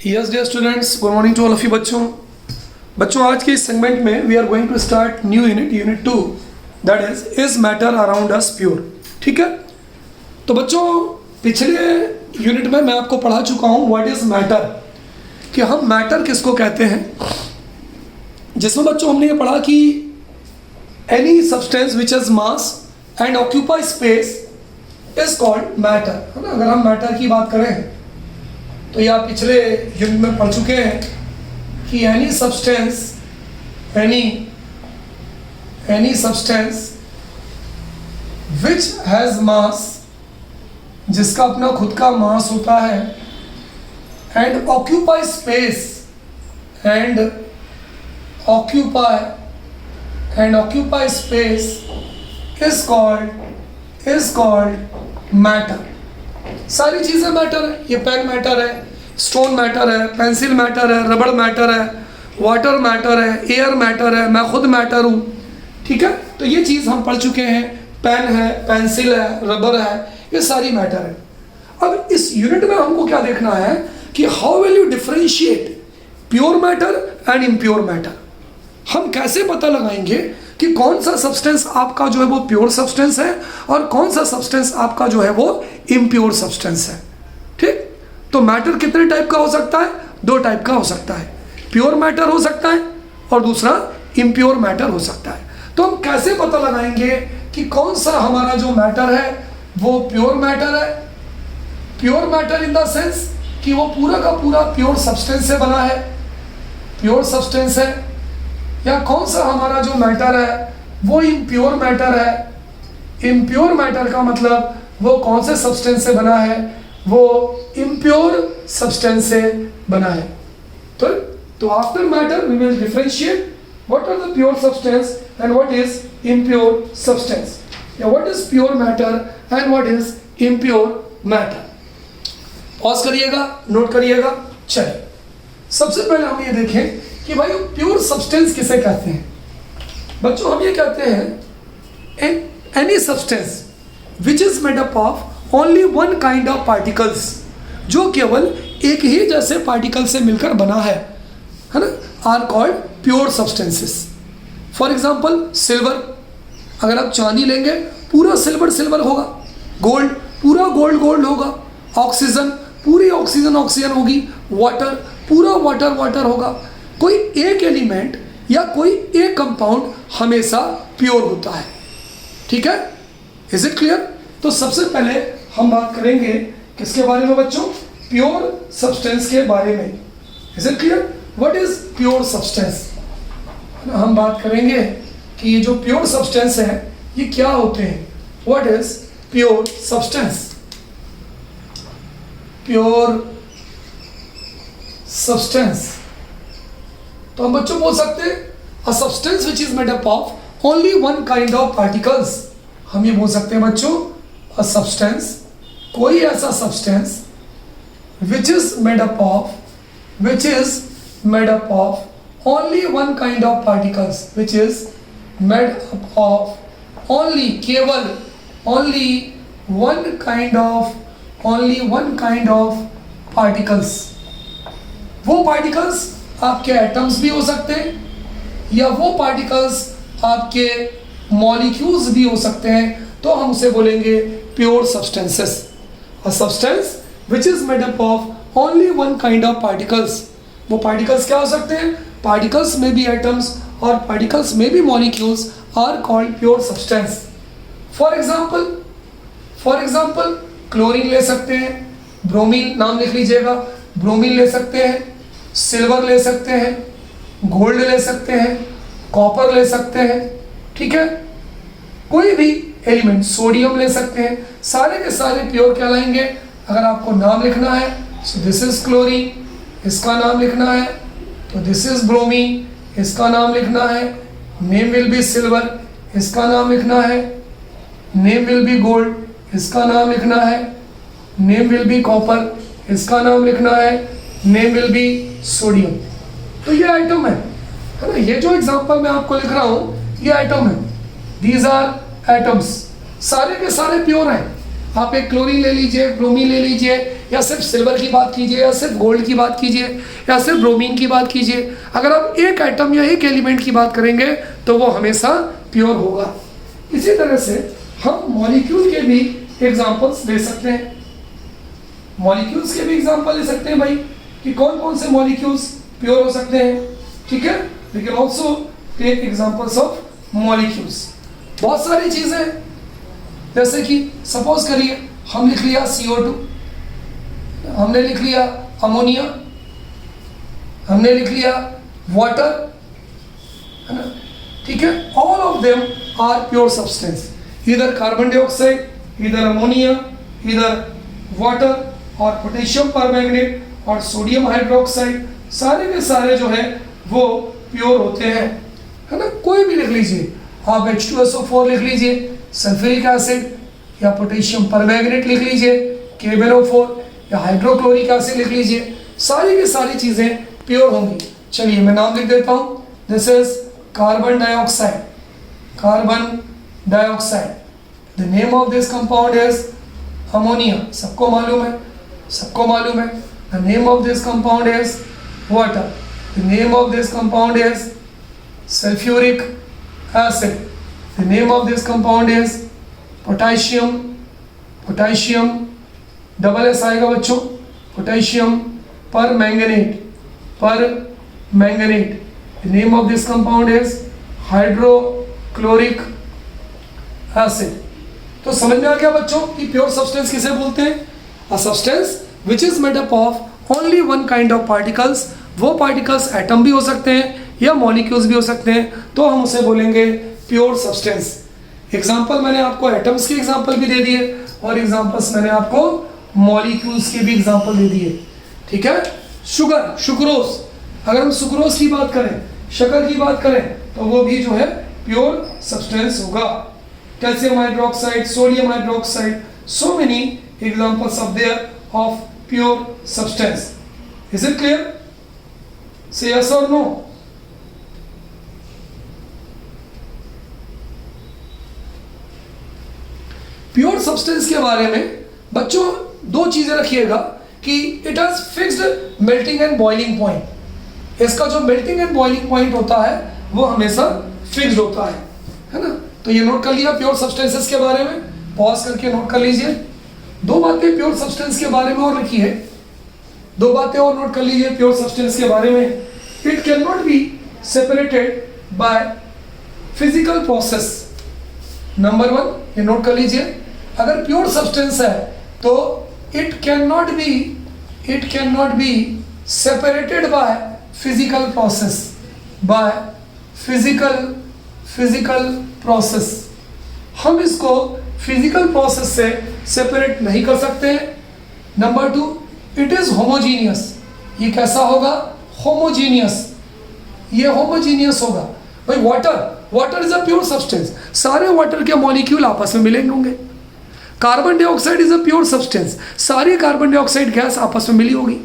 Yes dear students, good morning to all of you. बच्चों आज के इस सेगमेंट में we are going to start new unit 2, that is matter around us pure. ठीक है, तो बच्चों पिछले यूनिट में मैं आपको पढ़ा चुका हूँ व्हाट इज मैटर, कि हम मैटर किसको कहते हैं, जिसमें बच्चों हमने ये पढ़ा कि any substance which is mass and occupy space is called matter, है ना। अगर हम मैटर की बात करें तो ये आप पिछले यूनिट में पढ़ चुके हैं कि एनी सब्सटेंस विच हैज मास, जिसका अपना खुद का मास होता है, and occupy space is called matter. सारी चीज़ें मैटर है। ये पेन मैटर है, स्टोन मैटर है, पेंसिल मैटर है, रबड़ मैटर है, वाटर मैटर है, एयर मैटर है, मैं खुद मैटर हूँ। ठीक है, तो ये चीज़ हम पढ़ चुके हैं। पेन है, पेंसिल है, रबर है, ये सारी मैटर है। अब इस यूनिट में हमको क्या देखना है कि how will you differentiate pure matter and impure matter. हम कैसे पता लगाएंगे कि कौन सा सब्सटेंस आपका जो है वो प्योर सब्सटेंस है और कौन सा सब्सटेंस आपका जो है वो इम्प्योर सब्सटेंस है। ठीक, तो मैटर कितने टाइप का हो सकता है? दो टाइप का हो सकता है। प्योर मैटर हो सकता है और दूसरा इम्प्योर मैटर हो सकता है। तो हम कैसे पता लगाएंगे कि कौन सा हमारा जो मैटर है वो प्योर मैटर है? Pure matter in the sense कि वो पूरा का पूरा प्योर सब्सटेंस से बना है, प्योर सब्सटेंस है, या कौन सा हमारा जो मैटर है वो इम्प्योर मैटर है। इम्प्योर मैटर का मतलब वो कौन से सब्सटेंस से बना है, वो इम्प्योर सब्सटेंस से बना है। तो after matter we will differentiate what are the pure substance and what is impure substance, या what is pure matter and what is impure matter. Pause करिएगा, नोट करिएगा। चलिए, सबसे पहले हम ये देखें कि भाई प्योर सब्सटेंस किसे कहते हैं। बच्चों हम ये कहते हैं any substance which is made up of only one kind of particles, जो केवल एक ही जैसे पार्टिकल से मिलकर बना है ना, are called pure substances. For example silver, अगर आप चांदी लेंगे पूरा सिल्वर होगा, गोल्ड पूरा गोल्ड होगा, ऑक्सीजन पूरी ऑक्सीजन होगी, वाटर पूरा वाटर होगा। कोई एक एलिमेंट या कोई एक कंपाउंड हमेशा प्योर होता है। ठीक है, इज इट क्लियर? तो सबसे पहले हम बात करेंगे किसके बारे में बच्चों? प्योर सब्सटेंस के बारे में। Is it clear? What is pure substance? हम बात करेंगे कि ये जो प्योर सब्सटेंस है ये क्या होते हैं। What is pure substance? Pure substance, तो हम बच्चों बोल सकते हैं a substance which is made up of only one kind of particles. हम ये बोल सकते हैं बच्चों अ सब्सटेंस, कोई ऐसा substance which is made up of only one kind of particles, which is made up of only, केवल only one kind of particles. वो पार्टिकल्स आपके एटम्स भी हो सकते हैं या वो पार्टिकल्स आपके मॉलिक्यूल्स भी हो सकते हैं, तो हम उसे बोलेंगे pure substances. A substance which is made up of only one kind of particles. वो पार्टिकल्स क्या हो सकते हैं? पार्टिकल्स में भी एटम्स और पार्टिकल्स में भी molecules are called pure substance. For example chlorine ले सकते हैं, ब्रोमीन नाम लिख लीजिएगा, ब्रोमीन ले सकते हैं, सिल्वर ले सकते हैं, गोल्ड ले सकते हैं, कॉपर ले सकते हैं। ठीक है, कोई भी एलिमेंट, सोडियम ले सकते हैं, सारे के सारे प्योर कहलाएंगे। अगर आपको नाम लिखना है सो दिस इज क्लोरीन, इसका नाम लिखना है तो दिस इज ब्रोमीन, इसका नाम लिखना है, नेम विल बी सिल्वर, इसका नाम लिखना है, नेम विल बी गोल्ड, इसका नाम लिखना है, नेम विल बी कॉपर, इसका नाम लिखना है, नेम विल बी सोडियम। तो ये आइटम है ना। ये जो एग्जांपल मैं आपको लिख रहा हूँ ये आइटम है, दीज आर एटम्स, सारे के सारे प्योर हैं। आप एक क्लोरीन ले लीजिए, ब्रोमीन ले लीजिए, या सिर्फ सिल्वर की बात कीजिए, या सिर्फ गोल्ड की बात कीजिए, या सिर्फ ब्रोमीन की बात कीजिए, अगर आप एक एटम या एक एलिमेंट की बात करेंगे तो वो हमेशा प्योर होगा। इसी तरह से हम मॉलिक्यूल के भी एग्जाम्पल्स दे सकते हैं, मॉलिक्यूल्स के भी एग्जाम्पल ले सकते हैं भाई, कि कौन कौन से मॉलिक्यूल्स प्योर हो सकते हैं, ठीक है। We can also take examples of molecules. बहुत सारी चीज़ें, जैसे कि सपोज करिए हम लिख लिया CO2, हमने लिख लिया अमोनिया, हमने लिख लिया वाटर, है ना, ठीक है। All of them are pure substance, इधर कार्बन डाइऑक्साइड, इधर अमोनिया, इधर वाटर, और पोटेशियम परमैंगनेट और सोडियम हाइड्रोक्साइड, सारे के सारे जो है वो प्योर होते हैं, है ना। कोई भी लिख लीजिए आप, H2SO4 लिख लीजिए, सल्फ्यूरिक एसिड, या पोटेशियम परमैंगनेट लिख लीजिए, KBnO4, या हाइड्रोक्लोरिक एसिड लिख लीजिए, सारी की सारी चीज़ें प्योर होंगी। चलिए मैं नाम लिख देता हूँ, this is carbon dioxide, carbon dioxide. The name of this compound is ammonia, सबको मालूम है, सबको मालूम है। The name of this compound is water, the name of this compound is sulphuric acid, the name of this compound is potassium, potassium double S आएगा बच्चों, potassium पर manganate. the name of this compound is hydrochloric acid. तो समझ में आ गया बच्चों कि pure substance किसे बोलते हैं? A substance which is made up of only one kind of particles. वो पार्टिकल्स एटम भी हो सकते हैं या मॉलिक्यूल्स भी हो सकते हैं, तो हम उसे बोलेंगे प्योर सब्सटेंस। एग्जाम्पल मैंने आपको एटम्स के एग्जाम्पल भी दे दिए, और एग्जाम्पल्स मैंने आपको मॉलिक्यूल्स के भी एग्जाम्पल दे दिए, ठीक है। शुगर, सुक्रोज, अगर हम सुक्रोज की बात करें, शक्कर की बात करें, तो वो भी जो है प्योर सब्सटेंस होगा। Calcium hydroxide, sodium hydroxide, so many examples of their of pure substance. Is it clear? से यस और नो? प्योर सब्सटेंस के बारे में बच्चों दो चीजें रखिएगा कि it has fixed melting and boiling point. इसका जो मेल्टिंग एंड बॉइलिंग पॉइंट होता है वो हमेशा फिक्स्ड होता है ना। तो ये नोट कर लिया प्योर सब्सटेंसेस के बारे में, पॉज करके नोट कर लीजिए। दो बातें प्योर सब्सटेंस के बारे में और रखी है, दो बातें और नोट कर लीजिए प्योर सब्सटेंस के बारे में। It can not be separated by physical process. Number one, ये नोट कर लीजिए, अगर प्योर सब्सटेंस है तो it can not be separated by physical process, by physical process. हम इसको फिजिकल प्रोसेस से सेपरेट नहीं कर सकते हैं। Number two, it is homogeneous. ये कैसा होगा? होमोजीनियस, ये होमोजीनियस होगा। भाई water is a pure substance, सारे वाटर के मॉलिक्यूल आपस में मिलेंगे होंगे। Carbon dioxide is a pure substance, सारी कार्बन डाइऑक्साइड गैस आपस में मिली होगी।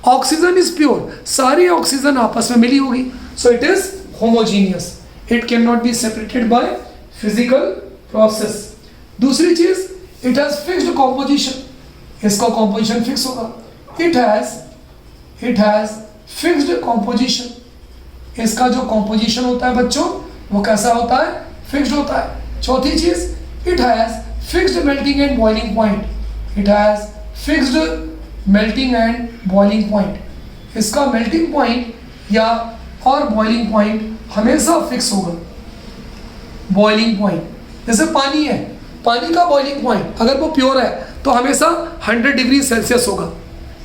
ऑक्सीजन इज प्योर, सारी ऑक्सीजन आपस में मिली होगी। So it is homogeneous, it can not be separated by physical process. दूसरी चीज, इट हैज फिक्स्ड कॉम्पोजिशन, इसका कॉम्पोजिशन फिक्स होगा। इट हैज फिक्स्ड कॉम्पोजिशन, इसका जो कॉम्पोजिशन होता है बच्चों वो कैसा होता है? फिक्स्ड होता है। चौथी चीज, it has fixed melting and boiling point, it has fixed melting and boiling point. इसका मेल्टिंग पॉइंट या और बॉइलिंग पॉइंट हमेशा फिक्स होगा। बॉइलिंग पॉइंट, जैसे पानी है, पानी का बॉइलिंग पॉइंट अगर वो प्योर है तो हमेशा 100 डिग्री सेल्सियस होगा,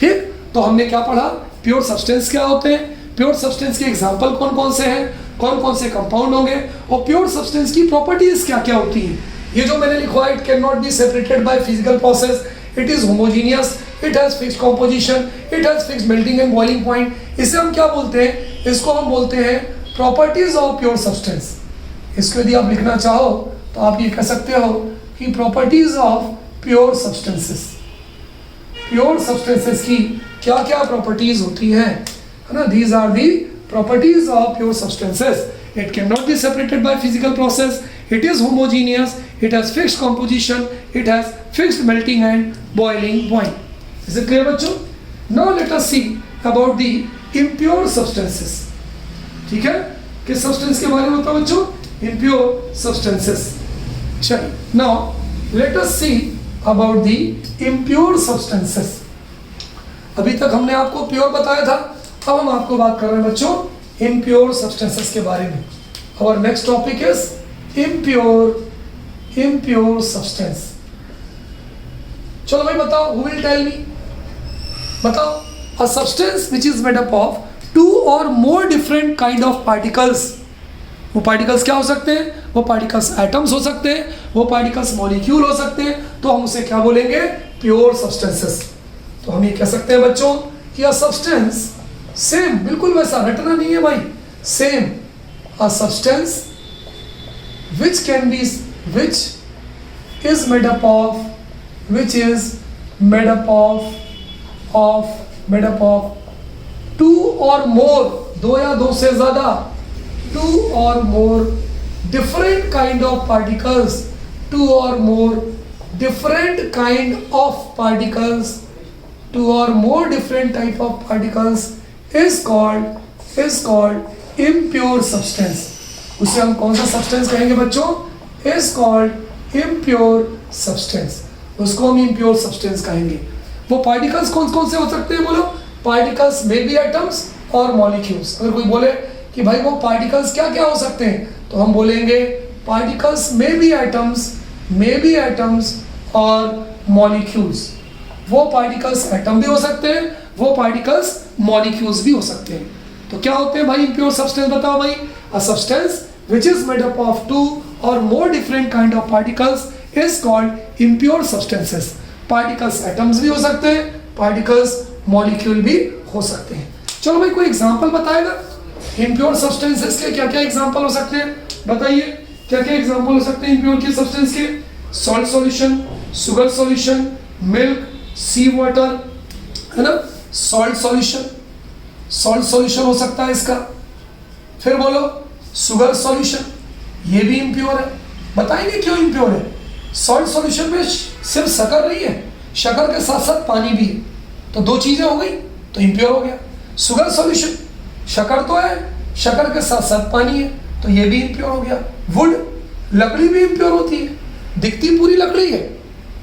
ठीक। तो हमने क्या पढ़ा? प्योर सब्सटेंस क्या होते हैं, प्योर सब्सटेंस के एग्जाम्पल कौन कौन से हैं, कौन कौन से कंपाउंड होंगे, और प्योर सब्सटेंस की प्रॉपर्टीज क्या क्या होती है। ये जो मैंने लिखवा है, it can not be separated by physical process, it is homogeneous, it has fixed composition, it has fixed melting and boiling point. इसे हम क्या बोलते हैं? इसको हम बोलते हैं प्रॉपर्टीज ऑफ प्योर सब्सटेंस। इसको यदि आप लिखना चाहो तो आप ये कह सकते हो कि properties of pure substances. Pure substances की क्या क्या प्रॉपर्टीज होती हैं, है ना। These are the properties of pure substances. It cannot be separated by physical process, it is homogeneous, it has fixed composition, it has fixed melting and boiling point. Is it clear बच्चों? Now let us see about the impure substances. ठीक है, किस substance के बारे में बताओ बच्चों? Impure substances. चलिए, now let us see about the impure substances. अभी तक हमने आपको प्योर बताया था, अब हम आपको बात कर रहे हैं बच्चों impure substances के बारे में. Our next topic is impure substance. चलो भाई बताओ, who will tell me? बताओ. A substance which is made up of two or more different kind of particles. वो पार्टिकल्स क्या हो सकते हैं? वो पार्टिकल्स एटम्स हो सकते हैं, वो पार्टिकल्स मॉलिक्यूल हो सकते हैं. तो हम उसे क्या बोलेंगे? Pure substances. तो हम ये कह सकते हैं बच्चों कि अ सब्सटेंस सेम, बिल्कुल वैसा रटना नहीं है भाई, same a substance which is made up of two or more, दो या दो से ज्यादा, two or more different kind of particles, two or more different kind of particles, two or more different type of particles is called impure substance. उसे हम कौन सा substance कहेंगे बच्चों? Is called impure substance. उसको हम impure substance कहेंगे. वो पार्टिकल्स कौन कौन से हो सकते हैं बोलो? पार्टिकल्स मे बी एटम्स और मॉलिक्यूल्स. अगर कोई बोले कि भाई वो पार्टिकल्स क्या क्या हो सकते हैं, तो हम बोलेंगे पार्टिकल्स मे बी एटम्स और मॉलिक्यूल्स. वो पार्टिकल्स एटम भी हो सकते हैं, वो पार्टिकल्स मॉलिक्यूल्स भी हो सकते हैं. तो क्या होते हैं भाई इम्प्योर सब्सटेंस? बताओ भाई. A substance which is made up of two or more different kind of particles is called impure substances. Particles atoms भी हो सकते हैं, पार्टिकल्स मॉलिक्यूल भी हो सकते हैं. चलो भाई कोई एग्जांपल बताएगा इम्प्योर सब्सटेंसेस के? क्या क्या एग्जांपल हो सकते हैं बताइए? क्या क्या एग्जांपल हो सकते हैं इम्प्योर के सब्सटेंस के? Salt solution, sugar solution, milk, sea water, है ना. सॉल्ट सॉल्यूशन हो सकता है इसका. फिर बोलो शुगर सॉल्यूशन, ये भी इम्प्योर है. बताएंगे क्यों इम्प्योर है? सॉल्ट सॉल्यूशन में सिर्फ शक्कर नहीं है, शक्कर के साथ साथ पानी भी है, तो दो चीजें हो गई, तो इम्प्योर हो गया. शुगर सॉल्यूशन, शक्कर तो है, शक्कर के साथ साथ पानी है, तो ये भी इम्प्योर हो गया. वुड, लकड़ी भी इम्प्योर होती है, दिखती पूरी लकड़ी है,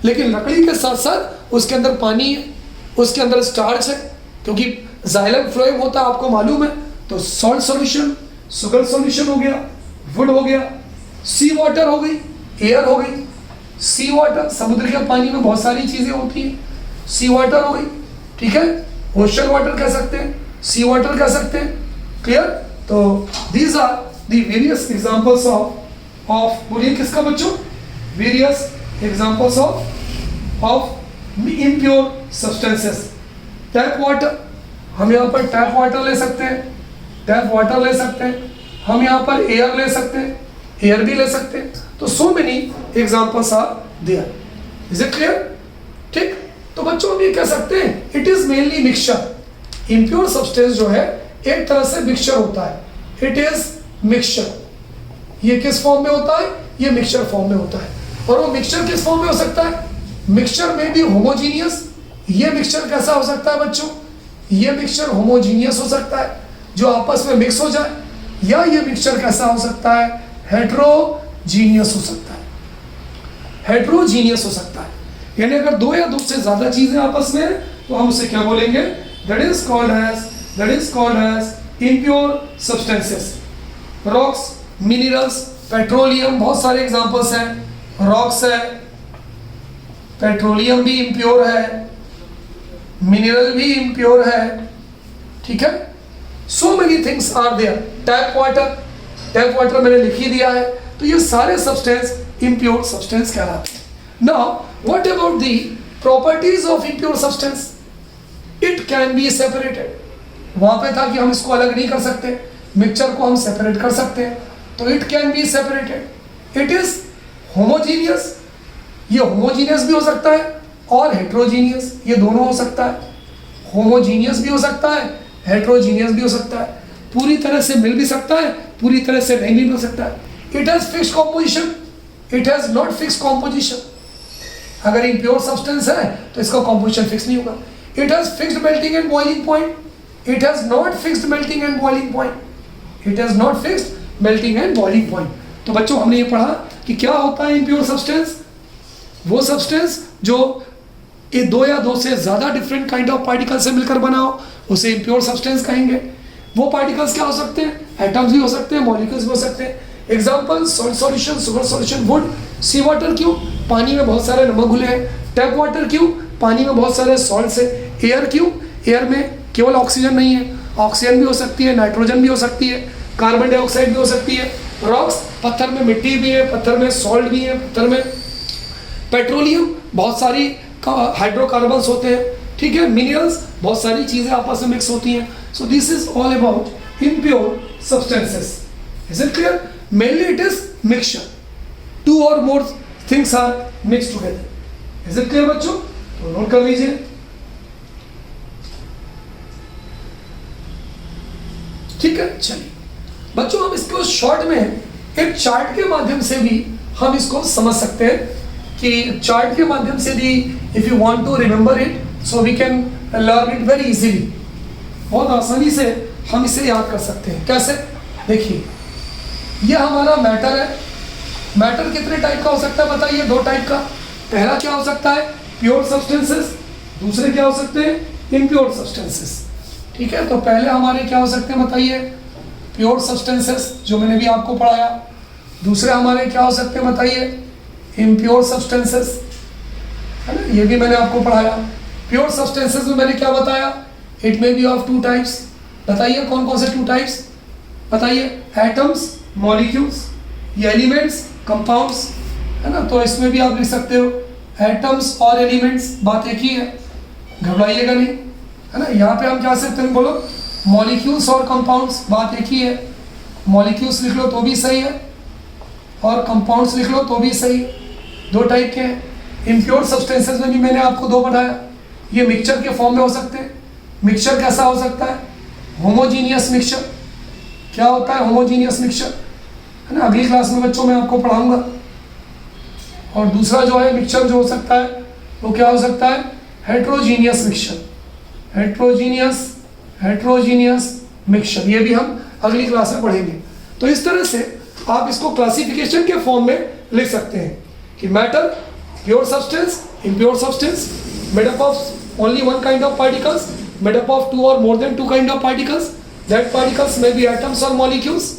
लेकिन लकड़ी के साथ साथ उसके अंदर पानी है, उसके अंदर स्टार्च है, क्योंकि जाइलम फ्लोएम होता है, आपको मालूम है. तो सॉल्ट सॉल्यूशन, शुगर सॉल्यूशन हो गया, वुड हो गया, सी वाटर हो गई, एयर हो गई. सी वाटर, समुद्र के पानी में बहुत सारी चीजें होती हैं, सी वाटर हो गई. ठीक है, ओशन वाटर कह सकते हैं, सी वाटर कह सकते हैं. क्लियर? तो these are the various examples of बोलिए किसका बच्चों? Various examples of impure substances. Tap water, हम यहाँ पर टैप वाटर ले सकते हैं, टैप वाटर ले सकते हैं. हम यहाँ पर एयर ले सकते हैं, एयर भी ले सकते हैं. तो so many examples are there. Is it clear? ठीक. तो बच्चों हम ये कह सकते हैं it is mainly mixture. Impure substance जो है एक तरह से मिक्सचर होता है. It is mixture. ये किस फॉर्म में होता है? ये मिक्सचर फॉर्म में होता है. और वो मिक्सचर किस फॉर्म में हो सकता है? मिक्सचर में भी होमोजीनियस. ये मिक्सचर कैसा हो सकता है बच्चों? ये मिक्सचर होमोजीनियस हो सकता है, जो आपस में मिक्स हो जाए, या ये मिक्सचर कैसा हो सकता है? हेट्रोजीनियस हो सकता है. हेट्रोजीनियस हो सकता है, यानी अगर दो या दो से ज्यादा चीजें आपस में, तो हम उसे क्या बोलेंगे? That is called as impure substances. Rocks, minerals, petroleum, बहुत सारे एग्जांपल्स हैं. रॉक्स है, पेट्रोलियम भी इम्प्योर है, मिनरल भी इम्प्योर है. ठीक है, so many things are there. Tap water मैंने लिख ही दिया है. तो ये सारे सब्सटेंस इम्प्योर सब्सटेंस कहलाते हैं. Now what about the properties of impure substance? It can be separated. वहां पे था कि हम इसको अलग नहीं कर सकते, मिक्सचर को हम सेपरेट कर सकते हैं. तो it can be separated. It is homogeneous. ये होमोजीनियस भी हो सकता है और हेट्रोजीनियस, ये दोनों हो सकता है. होमोजीनियस भी हो सकता है, हेट्रोजीनियस भी हो सकता है. पूरी तरह से मिल भी सकता है, पूरी तरह से नहीं भी मिल सकता है. It has fixed composition, it has not fixed composition. अगर इम्प्योर सब्सटेंस है तो इसका कॉम्पोजिशन फिक्स नहीं होगा। It has fixed melting and boiling point, it has not fixed melting and boiling point, it has not fixed melting and boiling point. तो बच्चों हमने ये पढ़ा कि क्या होता है इम्प्योर सब्सटेंस, वो सब्सटेंस जो ये दो या दो से ज्यादा डिफरेंट काइंड ऑफ पार्टिकल से मिलकर बना हो, उसे इम्प्योर सब्सटेंस कहेंगे। वो पार्टिकल्स क्या हो सकते हैं, एटम्स भी हो सकते हैं, मॉलिक्यूल्स भी हो सकते हैं। Example salt solution, sugar solution, wood. Sea water क्यों, पानी में बहुत सारे नमक घुले हैं। टैप वाटर क्यों, पानी में बहुत सारे सॉल्ट्स है। एयर क्यों, एयर में केवल ऑक्सीजन नहीं है, ऑक्सीजन भी हो सकती है, नाइट्रोजन भी हो सकती है, कार्बन डाइऑक्साइड भी हो सकती है। रॉक्स, पत्थर में मिट्टी भी है, पत्थर में सॉल्ट भी है, पत्थर में पेट्रोलियम, बहुत सारी हाइड्रोकार्बन्स होते हैं, ठीक है। मिनरल्स, बहुत सारी चीजें आपस में मिक्स होती हैं। So this is all about impure substances. Is it clear? Mainly it is mixture, two और more things are mix together. Is it clear बच्चों? तो नोट कर लीजिए। ठीक है, चलिए बच्चों हम इसको शॉर्ट में एक चार्ट के माध्यम से भी हम इसको समझ सकते हैं कि चार्ट के माध्यम से भी if you want to remember it so we can learn it very easily. बहुत आसानी से हम इसे याद कर सकते हैं। कैसे? देखिए ये हमारा मैटर है। मैटर कितने टाइप का हो सकता है बताइए? दो टाइप का। पहला क्या हो सकता है, प्योर सब्सटेंसेस, दूसरे क्या हो सकते हैं, इम्प्योर सब्सटेंसेस। ठीक है, तो पहले हमारे क्या हो सकते हैं बताइए, प्योर सब्सटेंसेस जो मैंने भी आपको पढ़ाया। दूसरे हमारे क्या हो सकते हैं बताइए, इम्प्योर सब्सटेंसेस, है ना, ये भी मैंने आपको पढ़ाया। प्योर सब्सटेंसेस में मैंने क्या बताया, it may be of two types. बताइए कौन कौन से टू टाइप्स बताइए? एटम्स, मॉलिक्यूल्स, ये एलिमेंट्स, कंपाउंड्स, है ना। तो इसमें भी आप लिख सकते हो एटम्स और एलिमेंट्स, बात एक ही है, घबराइएगा नहीं, है ना। यहाँ पे हम क्या सकते हैं, बोलो मॉलिक्यूल्स और कंपाउंड्स, बात एक ही है। मॉलिक्यूल्स लिख लो तो भी सही है और कंपाउंड्स लिख लो तो भी सही है, दो टाइप के हैं। इम्प्योर सब्सटेंसेस में भी मैंने आपको दो बताया, ये मिक्सचर के फॉर्म में हो सकते हैं। मिक्सचर कैसा हो सकता है, होमोजीनियस मिक्सचर। क्या होता है होमोजीनियस मिक्सचर, है ना, अगली क्लास में बच्चों मैं आपको पढ़ाऊंगा। और दूसरा जो है मिक्सचर जो हो सकता है वो क्या हो सकता है, हेट्रोजीनियस मिक्सचर। हेट्रोजीनियस मिक्सचर, ये भी हम अगली क्लास में पढ़ेंगे। तो इस तरह से आप इसको क्लासिफिकेशन के फॉर्म में लिख सकते हैं कि matter, pure substance, impure substance, made up of only one kind of particles, made up of two और more than two kind of particles, that particles may be atoms और molecules,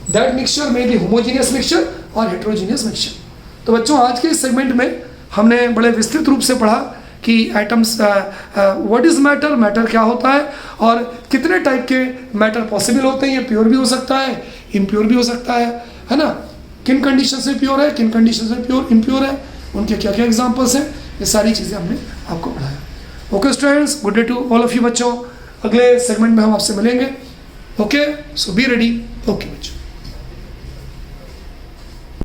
that mixture may be homogeneous mixture और heterogeneous mixture. तो बच्चों आज के इस segment में हमने बड़े विस्तृत रूप से पढ़ा कि atoms, what is matter, matter क्या होता है और कितने टाइप के मैटर पॉसिबल होते हैं। ये प्योर भी हो सकता है, इम्प्योर भी हो सकता है ना। किन कंडीशन से प्योर है, किन कंडीशन से प्योर इम्प्योर है, उनके क्या क्या एग्जांपल्स हैं, ये सारी चीज़ें हमने आपको पढ़ाया। Okay students, good day to all of you बच्चों। अगले सेगमेंट में हम आपसे मिलेंगे। Okay, so be ready. Okay बच्चों।